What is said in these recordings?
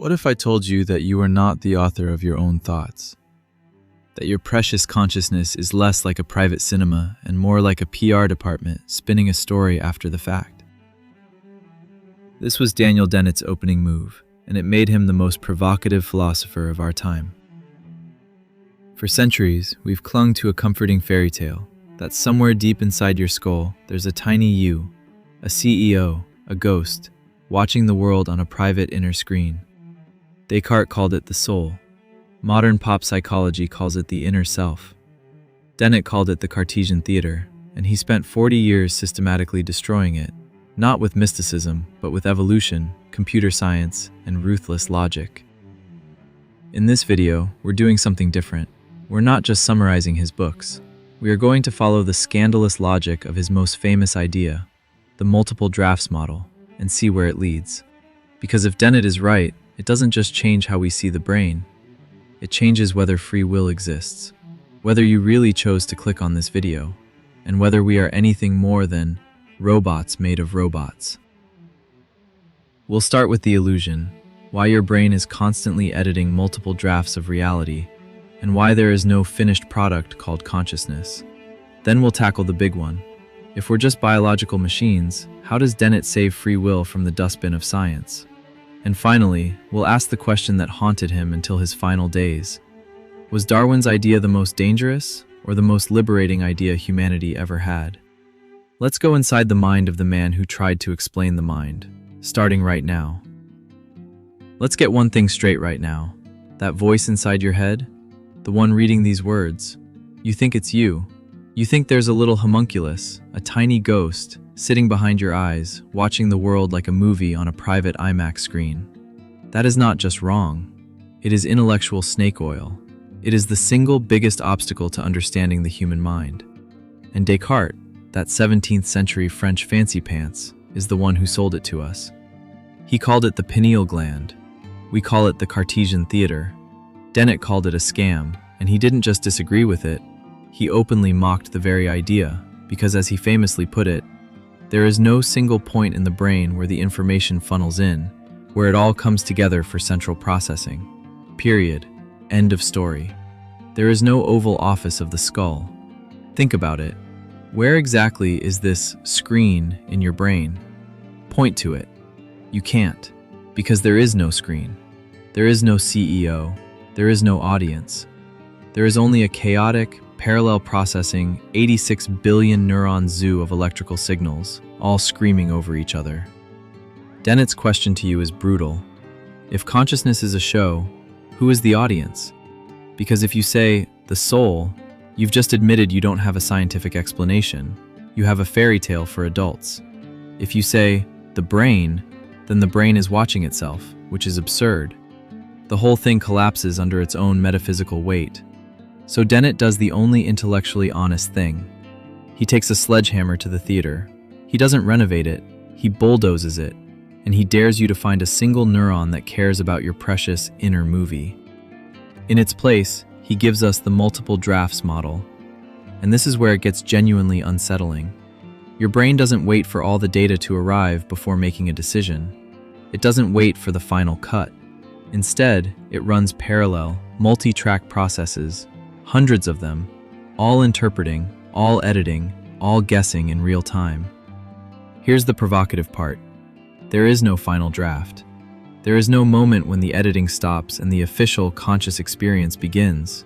What if I told you that you are not the author of your own thoughts? That your precious consciousness is less like a private cinema and more like a PR department spinning a story after the fact? This was Daniel Dennett's opening move, and it made him the most provocative philosopher of our time. For centuries, we've clung to a comforting fairy tale that somewhere deep inside your skull, there's a tiny you, a CEO, a ghost, watching the world on a private inner screen. Descartes called it the soul. Modern pop psychology calls it the inner self. Dennett called it the Cartesian Theater, and he spent 40 years systematically destroying it, not with mysticism, but with evolution, computer science, and ruthless logic. In this video, we're doing something different. We're not just summarizing his books. We are going to follow the scandalous logic of his most famous idea, the multiple drafts model, and see where it leads. Because if Dennett is right, it doesn't just change how we see the brain. It changes whether free will exists, whether you really chose to click on this video, and whether we are anything more than robots made of robots. We'll start with the illusion, why your brain is constantly editing multiple drafts of reality, and why there is no finished product called consciousness. Then we'll tackle the big one. If we're just biological machines, how does Dennett save free will from the dustbin of science? And finally, we'll ask the question that haunted him until his final days. Was Darwin's idea the most dangerous, or the most liberating idea humanity ever had? Let's go inside the mind of the man who tried to explain the mind, starting right now. Let's get one thing straight right now. That voice inside your head, the one reading these words, you think it's you. You think there's a little homunculus, a tiny ghost, sitting behind your eyes, watching the world like a movie on a private IMAX screen. That is not just wrong. It is intellectual snake oil. It is the single biggest obstacle to understanding the human mind. And Descartes, that 17th century French fancy pants, is the one who sold it to us. He called it the pineal gland. We call it the Cartesian Theater. Dennett called it a scam, and he didn't just disagree with it. He openly mocked the very idea, because as he famously put it, there is no single point in the brain where the information funnels in, where it all comes together for central processing. Period. End of story. There is no oval office of the skull. Think about it. Where exactly is this screen in your brain? Point to it. You can't, because there is no screen. There is no CEO. There is no audience. There is only a chaotic, parallel processing, 86 billion neuron zoo of electrical signals, all screaming over each other. Dennett's question to you is brutal. If consciousness is a show, who is the audience? Because if you say, the soul, you've just admitted you don't have a scientific explanation. You have a fairy tale for adults. If you say, the brain, then the brain is watching itself, which is absurd. The whole thing collapses under its own metaphysical weight. So Dennett does the only intellectually honest thing. He takes a sledgehammer to the theater. He doesn't renovate it, he bulldozes it, and he dares you to find a single neuron that cares about your precious inner movie. In its place, he gives us the multiple drafts model. And this is where it gets genuinely unsettling. Your brain doesn't wait for all the data to arrive before making a decision. It doesn't wait for the final cut. Instead, it runs parallel, multi-track processes, hundreds of them, all interpreting, all editing, all guessing in real time. Here's the provocative part. There is no final draft. There is no moment when the editing stops and the official conscious experience begins.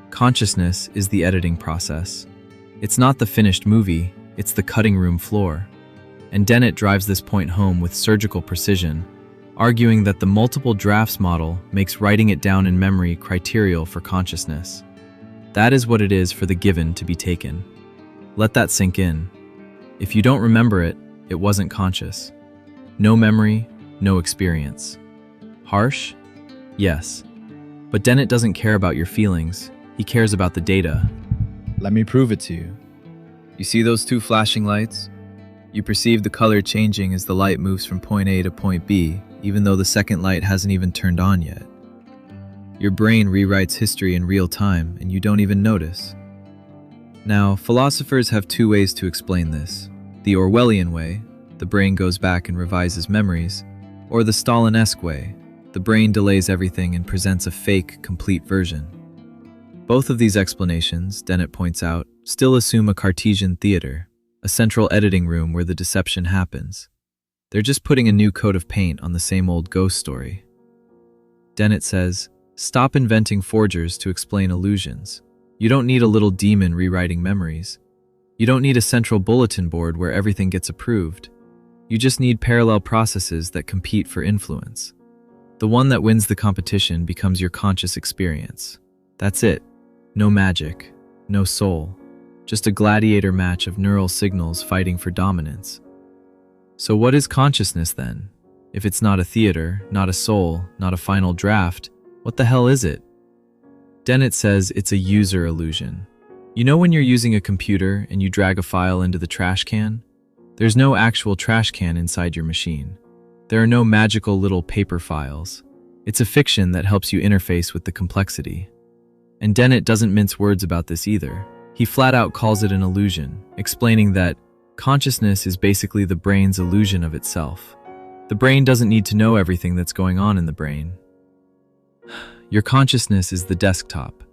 Consciousness is the editing process. It's not the finished movie, it's the cutting room floor. And Dennett drives this point home with surgical precision, arguing that the multiple drafts model makes writing it down in memory criterial for consciousness. That is what it is for the given to be taken. Let that sink in. If you don't remember it, it wasn't conscious. No memory, no experience. Harsh? Yes. But Dennett doesn't care about your feelings. He cares about the data. Let me prove it to you. You see those two flashing lights? You perceive the color changing as the light moves from point A to point B, even though the second light hasn't even turned on yet. Your brain rewrites history in real time, and you don't even notice. Now, philosophers have two ways to explain this. The Orwellian way, the brain goes back and revises memories, or the Stalin-esque way, the brain delays everything and presents a fake, complete version. Both of these explanations, Dennett points out, still assume a Cartesian theater, a central editing room where the deception happens. They're just putting a new coat of paint on the same old ghost story. Dennett says, stop inventing forgers to explain illusions. You don't need a little demon rewriting memories. You don't need a central bulletin board where everything gets approved. You just need parallel processes that compete for influence. The one that wins the competition becomes your conscious experience. That's it. No magic, no soul, just a gladiator match of neural signals fighting for dominance. So what is consciousness then? If it's not a theater, not a soul, not a final draft, what the hell is it? Dennett says it's a user illusion. You know when you're using a computer and you drag a file into the trash can? There's no actual trash can inside your machine. There are no magical little paper files. It's a fiction that helps you interface with the complexity. And Dennett doesn't mince words about this either. He flat out calls it an illusion, explaining that consciousness is basically the brain's illusion of itself. The brain doesn't need to know everything that's going on in the brain. Your consciousness is the desktop.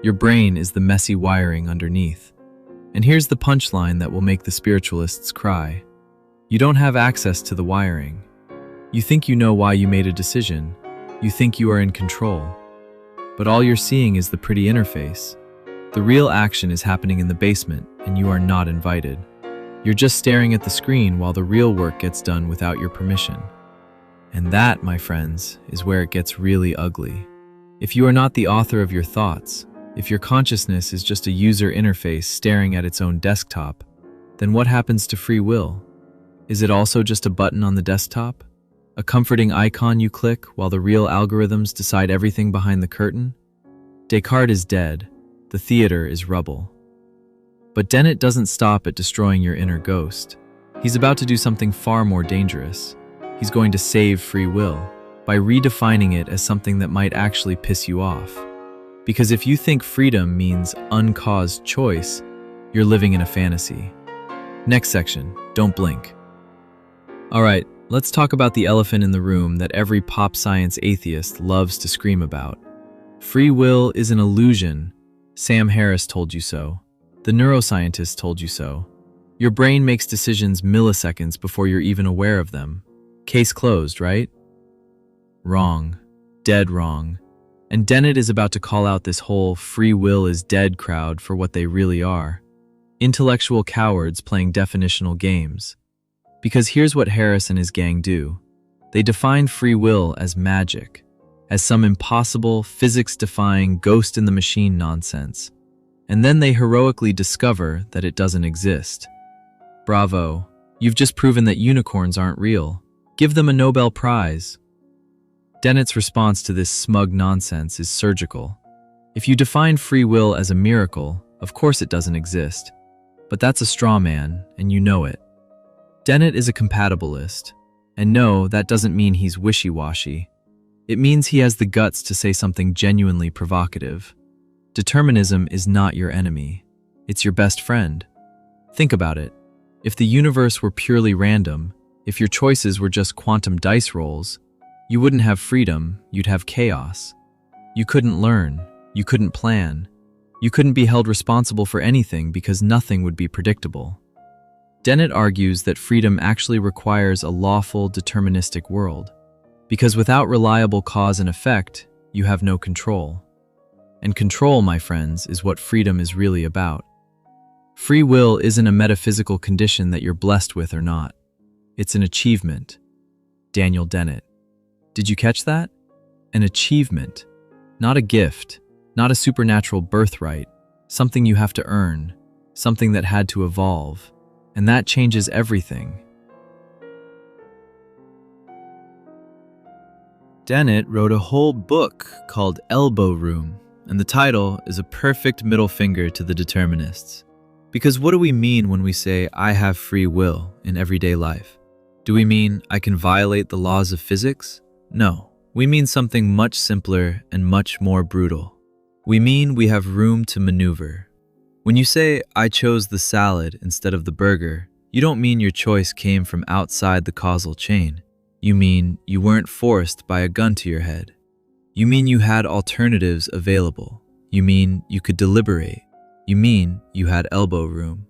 Your brain is the messy wiring underneath. And here's the punchline that will make the spiritualists cry. You don't have access to the wiring. You think you know why you made a decision. You think you are in control. But all you're seeing is the pretty interface. The real action is happening in the basement, and you are not invited. You're just staring at the screen while the real work gets done without your permission. And that, my friends, is where it gets really ugly. If you are not the author of your thoughts, if your consciousness is just a user interface staring at its own desktop, then what happens to free will? Is it also just a button on the desktop? A comforting icon you click while the real algorithms decide everything behind the curtain? Descartes is dead. The theater is rubble. But Dennett doesn't stop at destroying your inner ghost. He's about to do something far more dangerous. He's going to save free will by redefining it as something that might actually piss you off. Because if you think freedom means uncaused choice, you're living in a fantasy. Next section, don't blink. All right, let's talk about the elephant in the room that every pop science atheist loves to scream about. Free will is an illusion. Sam Harris told you so. The neuroscientists told you so. Your brain makes decisions milliseconds before you're even aware of them. Case closed, right? Wrong. Dead wrong. And Dennett is about to call out this whole free will is dead crowd for what they really are. Intellectual cowards playing definitional games. Because here's what Harris and his gang do. They define free will as magic, as some impossible, physics-defying ghost-in-the-machine nonsense. And then they heroically discover that it doesn't exist. Bravo, you've just proven that unicorns aren't real. Give them a Nobel Prize. Dennett's response to this smug nonsense is surgical. If you define free will as a miracle, of course it doesn't exist. But that's a straw man, and you know it. Dennett is a compatibilist. And no, that doesn't mean he's wishy-washy. It means he has the guts to say something genuinely provocative. Determinism is not your enemy. It's your best friend. Think about it. If the universe were purely random, if your choices were just quantum dice rolls, you wouldn't have freedom, you'd have chaos. You couldn't learn, you couldn't plan, you couldn't be held responsible for anything because nothing would be predictable. Dennett argues that freedom actually requires a lawful, deterministic world, because without reliable cause and effect, you have no control. And control, my friends, is what freedom is really about. Free will isn't a metaphysical condition that you're blessed with or not. It's an achievement. Daniel Dennett. Did you catch that? An achievement. Not a gift, not a supernatural birthright, something you have to earn, something that had to evolve. And that changes everything. Dennett wrote a whole book called Elbow Room, and the title is a perfect middle finger to the determinists. Because what do we mean when we say, I have free will in everyday life? Do we mean I can violate the laws of physics? No, we mean something much simpler and much more brutal. We mean we have room to maneuver. When you say, I chose the salad instead of the burger, you don't mean your choice came from outside the causal chain. You mean you weren't forced by a gun to your head. You mean you had alternatives available. You mean you could deliberate. You mean you had elbow room.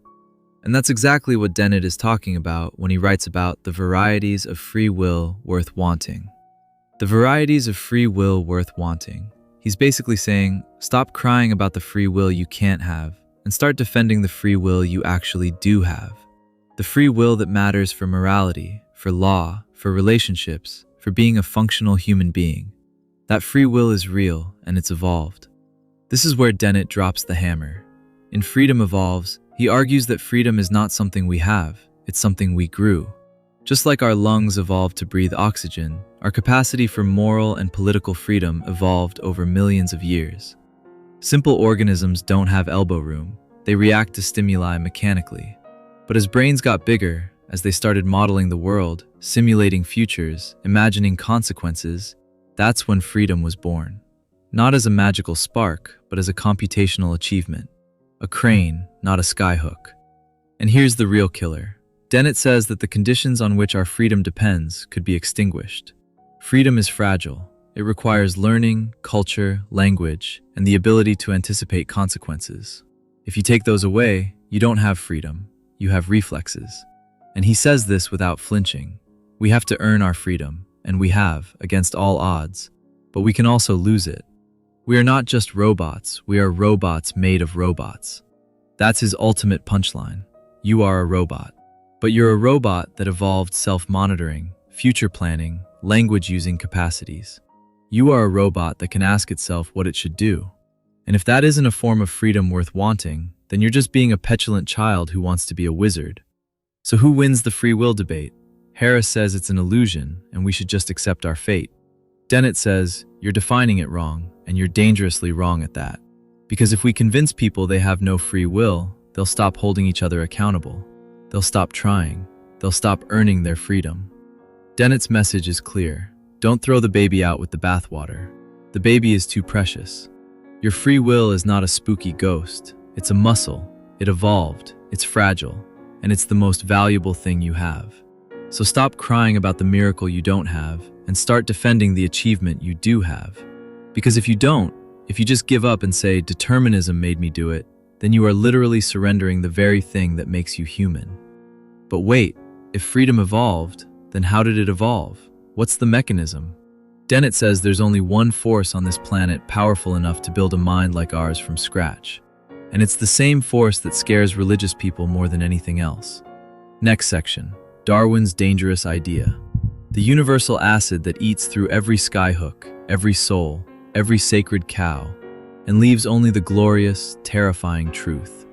And that's exactly what Dennett is talking about when he writes about the varieties of free will worth wanting. The varieties of free will worth wanting. He's basically saying, stop crying about the free will you can't have and start defending the free will you actually do have. The free will that matters for morality, for law, for relationships, for being a functional human being. That free will is real and it's evolved. This is where Dennett drops the hammer. In Freedom Evolves, he argues that freedom is not something we have, it's something we grew. Just like our lungs evolved to breathe oxygen, our capacity for moral and political freedom evolved over millions of years. Simple organisms don't have elbow room. They react to stimuli mechanically. But as brains got bigger, as they started modeling the world, simulating futures, imagining consequences, that's when freedom was born. Not as a magical spark, but as a computational achievement. A crane, not a skyhook. And here's the real killer. Dennett says that the conditions on which our freedom depends could be extinguished. Freedom is fragile. It requires learning, culture, language, and the ability to anticipate consequences. If you take those away, you don't have freedom. You have reflexes. And he says this without flinching. We have to earn our freedom, and we have, against all odds. But we can also lose it. We are not just robots, we are robots made of robots. That's his ultimate punchline. You are a robot. But you're a robot that evolved self-monitoring, future planning, language-using capacities. You are a robot that can ask itself what it should do. And if that isn't a form of freedom worth wanting, then you're just being a petulant child who wants to be a wizard. So who wins the free will debate? Harris says it's an illusion and we should just accept our fate. Dennett says, you're defining it wrong, and you're dangerously wrong at that. Because if we convince people they have no free will, they'll stop holding each other accountable. They'll stop trying. They'll stop earning their freedom. Dennett's message is clear. Don't throw the baby out with the bathwater. The baby is too precious. Your free will is not a spooky ghost. It's a muscle. It evolved. It's fragile. And it's the most valuable thing you have. So stop crying about the miracle you don't have and start defending the achievement you do have. Because if you don't, if you just give up and say, determinism made me do it, then you are literally surrendering the very thing that makes you human. But wait, if freedom evolved, then how did it evolve? What's the mechanism? Dennett says there's only one force on this planet powerful enough to build a mind like ours from scratch. And it's the same force that scares religious people more than anything else. Next section, Darwin's dangerous idea. The universal acid that eats through every skyhook, every soul, every sacred cow, and leaves only the glorious, terrifying truth.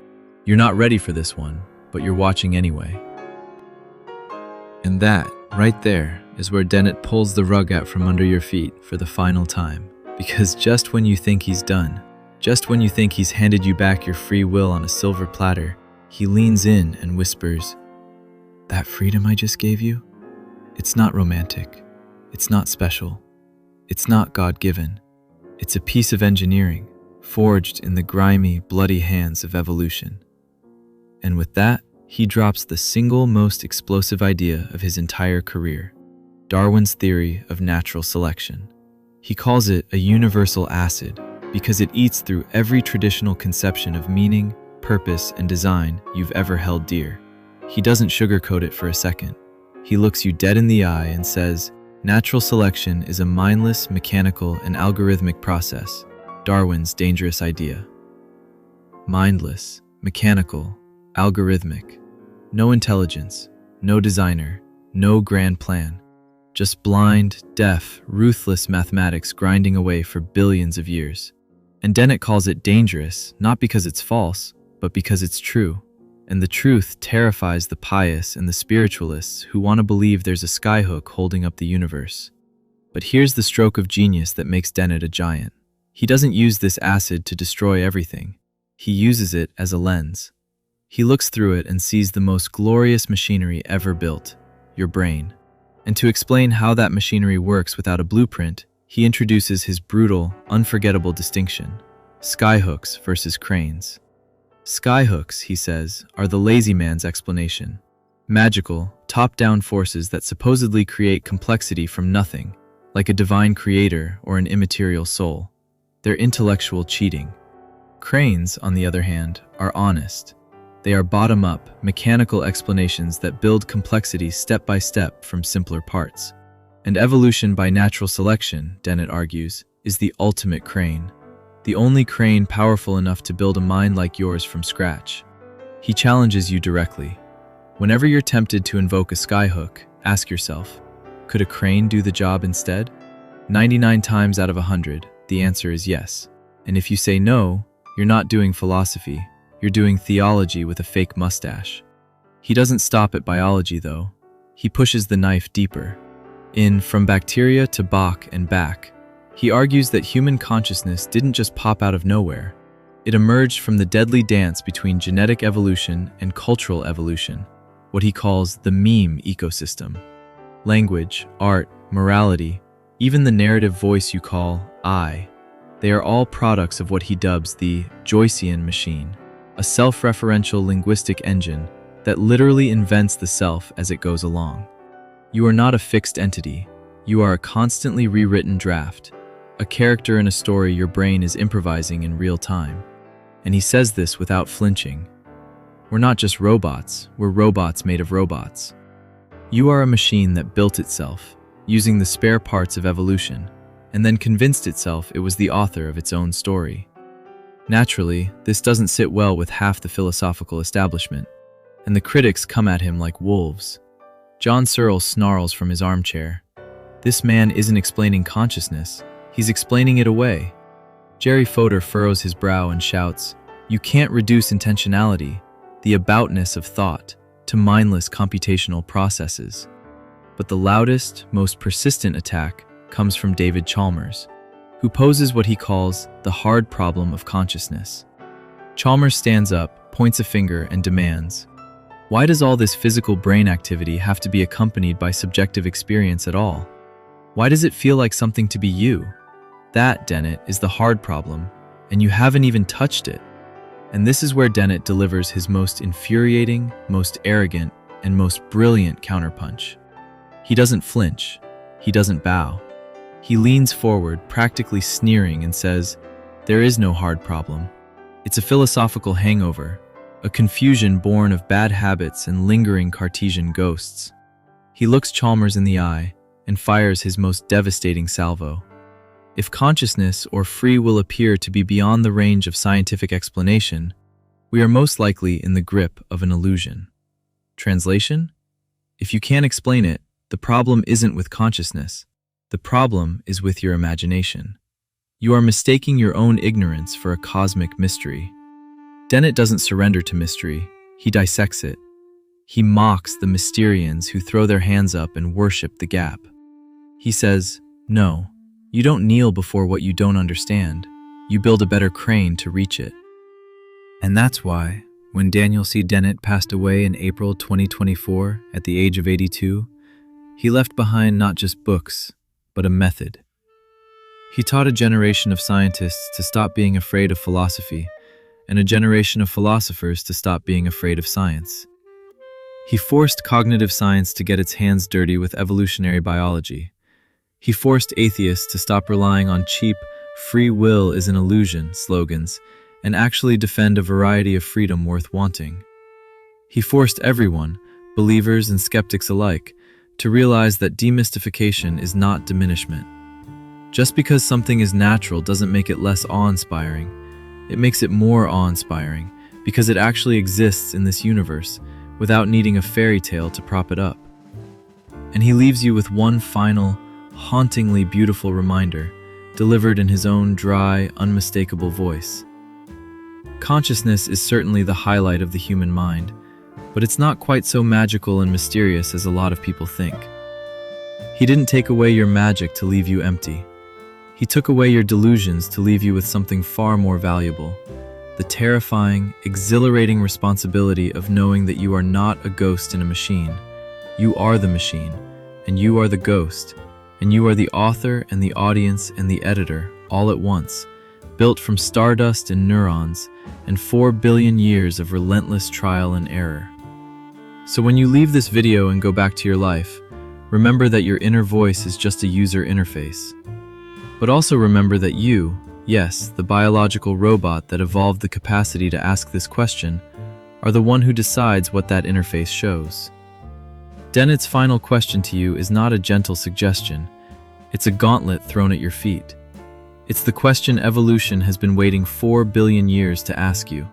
You're not ready for this one, but you're watching anyway. And that, right there, is where Dennett pulls the rug out from under your feet for the final time. Because just when you think he's done, just when you think he's handed you back your free will on a silver platter, he leans in and whispers, "That freedom I just gave you? It's not romantic. It's not special. It's not God-given. It's a piece of engineering, forged in the grimy, bloody hands of evolution." And with that, he drops the single most explosive idea of his entire career, Darwin's theory of natural selection. He calls it a universal acid because it eats through every traditional conception of meaning, purpose, and design you've ever held dear. He doesn't sugarcoat it for a second. He looks you dead in the eye and says, natural selection is a mindless, mechanical, and algorithmic process, Darwin's dangerous idea. Mindless, mechanical, algorithmic. No intelligence, no designer, no grand plan. Just blind, deaf, ruthless mathematics grinding away for billions of years. And Dennett calls it dangerous, not because it's false, but because it's true. And the truth terrifies the pious and the spiritualists who want to believe there's a skyhook holding up the universe. But here's the stroke of genius that makes Dennett a giant. He doesn't use this acid to destroy everything. He uses it as a lens. He looks through it and sees the most glorious machinery ever built, your brain. And to explain how that machinery works without a blueprint, he introduces his brutal, unforgettable distinction: skyhooks versus cranes. Skyhooks, he says, are the lazy man's explanation. Magical, top-down forces that supposedly create complexity from nothing, like a divine creator or an immaterial soul. They're intellectual cheating. Cranes, on the other hand, are honest. They are bottom-up, mechanical explanations that build complexity step by step from simpler parts. And evolution by natural selection, Dennett argues, is the ultimate crane. The only crane powerful enough to build a mind like yours from scratch. He challenges you directly. Whenever you're tempted to invoke a skyhook, ask yourself, could a crane do the job instead? 99 times out of 100, the answer is yes. And if you say no, you're not doing philosophy, you're doing theology with a fake mustache. He doesn't stop at biology, though. He pushes the knife deeper. In From Bacteria to Bach and Back, he argues that human consciousness didn't just pop out of nowhere. It emerged from the deadly dance between genetic evolution and cultural evolution, what he calls the meme ecosystem. Language, art, morality, even the narrative voice you call I, they are all products of what he dubs the Joycean machine, a self-referential linguistic engine that literally invents the self as it goes along. You are not a fixed entity. You are a constantly rewritten draft, a character in a story your brain is improvising in real time. And he says this without flinching. We're not just robots, we're robots made of robots. You are a machine that built itself, using the spare parts of evolution, and then convinced itself it was the author of its own story. Naturally, this doesn't sit well with half the philosophical establishment, and the critics come at him like wolves. John Searle snarls from his armchair. This man isn't explaining consciousness, he's explaining it away. Jerry Fodor furrows his brow and shouts, you can't reduce intentionality, the aboutness of thought, to mindless computational processes. But the loudest, most persistent attack comes from David Chalmers, who poses what he calls the hard problem of consciousness. Chalmers stands up, points a finger, and demands, why does all this physical brain activity have to be accompanied by subjective experience at all? Why does it feel like something to be you? That, Dennett, is the hard problem, and you haven't even touched it. And this is where Dennett delivers his most infuriating, most arrogant, and most brilliant counterpunch. He doesn't flinch. He doesn't bow. He leans forward, practically sneering, and says, there is no hard problem. It's a philosophical hangover, a confusion born of bad habits and lingering Cartesian ghosts. He looks Chalmers in the eye and fires his most devastating salvo. If consciousness or free will appear to be beyond the range of scientific explanation, we are most likely in the grip of an illusion. Translation? If you can't explain it, the problem isn't with consciousness. The problem is with your imagination. You are mistaking your own ignorance for a cosmic mystery. Dennett doesn't surrender to mystery, he dissects it. He mocks the Mysterians who throw their hands up and worship the gap. He says, no, you don't kneel before what you don't understand. You build a better crane to reach it. And that's why, when Daniel C. Dennett passed away in April 2024 at the age of 82, he left behind not just books, but a method. He taught a generation of scientists to stop being afraid of philosophy, and a generation of philosophers to stop being afraid of science. He forced cognitive science to get its hands dirty with evolutionary biology. He forced atheists to stop relying on cheap, free will is an illusion slogans and actually defend a variety of freedom worth wanting. He forced everyone, believers and skeptics alike, to realize that demystification is not diminishment. Just because something is natural doesn't make it less awe-inspiring. It makes it more awe-inspiring because it actually exists in this universe without needing a fairy tale to prop it up. And he leaves you with one final, hauntingly beautiful reminder, delivered in his own dry, unmistakable voice. Consciousness is certainly the highlight of the human mind, but it's not quite so magical and mysterious as a lot of people think. He didn't take away your magic to leave you empty. He took away your delusions to leave you with something far more valuable, the terrifying, exhilarating responsibility of knowing that you are not a ghost in a machine. You are the machine, and you are the ghost, and you are the author and the audience and the editor all at once, built from stardust and neurons and 4 billion years of relentless trial and error. So when you leave this video and go back to your life, remember that your inner voice is just a user interface. But also remember that you, yes, the biological robot that evolved the capacity to ask this question, are the one who decides what that interface shows. Dennett's final question to you is not a gentle suggestion. It's a gauntlet thrown at your feet. It's the question evolution has been waiting 4 billion years to ask you.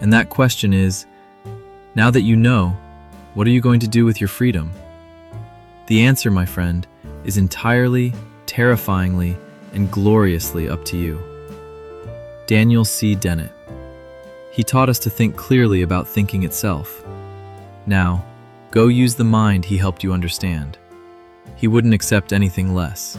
And that question is, now that you know, what are you going to do with your freedom? The answer, my friend, is entirely, terrifyingly, and gloriously up to you. Daniel Dennett. He taught us to think clearly about thinking itself. Now, go use the mind he helped you understand. He wouldn't accept anything less.